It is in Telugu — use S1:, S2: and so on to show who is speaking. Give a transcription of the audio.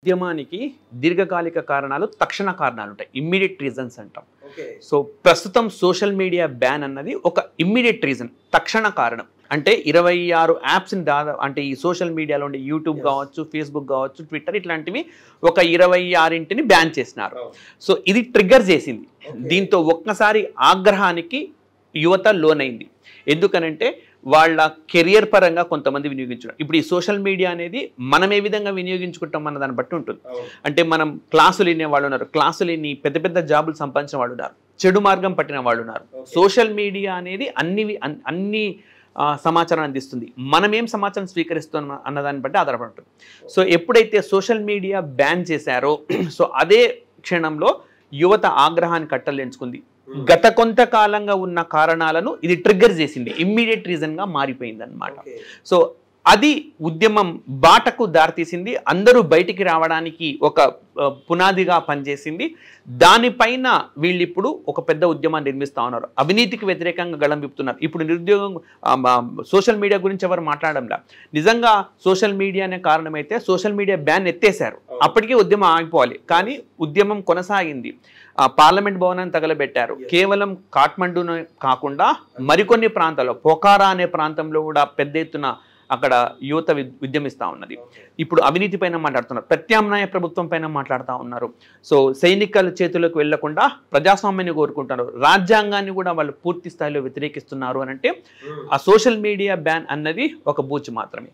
S1: ఉద్యమానికి దీర్ఘకాలిక కారణాలు, తక్షణ కారణాలు ఉంటాయి. ఇమ్మీడియట్ రీజన్స్ అంటాం.
S2: ఓకే.
S1: సో ప్రస్తుతం సోషల్ మీడియా బ్యాన్ అన్నది ఒక ఇమ్మీడియట్ రీజన్, తక్షణ కారణం. అంటే 26 యాప్స్ని అంటే ఈ సోషల్ మీడియాలో ఉండే యూట్యూబ్ కావచ్చు, ఫేస్బుక్ కావచ్చు, ట్విట్టర్ ఇట్లాంటివి ఒక 26ని బ్యాన్ చేసినారు. సో ఇది ట్రిగ్గర్ చేసింది. దీంతో ఒక్కసారి ఆగ్రహానికి యువత లోనైంది. ఎందుకనంటే వాళ్ళ కెరియర్ పరంగా కొంతమంది వినియోగించడం. ఇప్పుడు ఈ సోషల్ మీడియా అనేది మనం ఏ విధంగా వినియోగించుకుంటాం అన్న దాన్ని బట్టి ఉంటుంది. అంటే మనం క్లాసులు వినే వాళ్ళు ఉన్నారు, క్లాసులు విని పెద్ద పెద్ద జాబులు సంపాదించిన వాళ్ళు ఉన్నారు, చెడు మార్గం పట్టిన వాళ్ళు ఉన్నారు. సోషల్ మీడియా అనేది అన్ని సమాచారం అందిస్తుంది. మనం ఏం సమాచారం స్వీకరిస్తున్నాం అన్నదాన్ని బట్టి ఆధారపడి ఉంటుంది. సో ఎప్పుడైతే సోషల్ మీడియా బ్యాన్ చేశారో సో అదే క్షణంలో యువత ఆగ్రహాన్ని కట్టలేంచుకుంది. గత కొంతకాలంగా ఉన్న కారణాలను ఇది ట్రిగ్గర్ చేసింది, ఇమ్మీడియట్ రీజన్గా మారిపోయింది అన్నమాట. సో అది ఉద్యమం బాటకు దారితీసింది, అందరూ బయటికి రావడానికి ఒక పునాదిగా పనిచేసింది. దానిపైన వీళ్ళు ఇప్పుడు ఒక పెద్ద ఉద్యమాన్ని నిర్మిస్తూ ఉన్నారు. అవినీతికి వ్యతిరేకంగా గళం విప్పుతున్నారు. ఇప్పుడు నిరుద్యోగం, సోషల్ మీడియా గురించి ఎవరు మాట్లాడంలా. నిజంగా సోషల్ మీడియానే కారణమైతే సోషల్ మీడియా బ్యాన్ ఎత్తేసారు, అప్పటికే ఉద్యమం ఆగిపోవాలి. కానీ ఉద్యమం కొనసాగింది. పార్లమెంట్ భవనాన్ని తగలబెట్టారు. కేవలం కాఠ్మండూను కాకుండా మరికొన్ని ప్రాంతాల్లో, పొఖారా అనే ప్రాంతంలో కూడా పెద్ద ఎత్తున అక్కడ యువత ఉద్యమిస్తూ ఉన్నది. ఇప్పుడు అవినీతి పైన మాట్లాడుతున్నారు, ప్రత్యామ్నాయ ప్రభుత్వం పైన మాట్లాడుతూ ఉన్నారు. సో సైనికుల చేతులకు వెళ్లకుండా ప్రజాస్వామ్యాన్ని కోరుకుంటారు, రాజ్యాంగాన్ని కూడా వాళ్ళు పూర్తి స్థాయిలో వ్యతిరేకిస్తున్నారు అని అంటే ఆ సోషల్ మీడియా బ్యాన్ అన్నది ఒక బూచ్ మాత్రమే.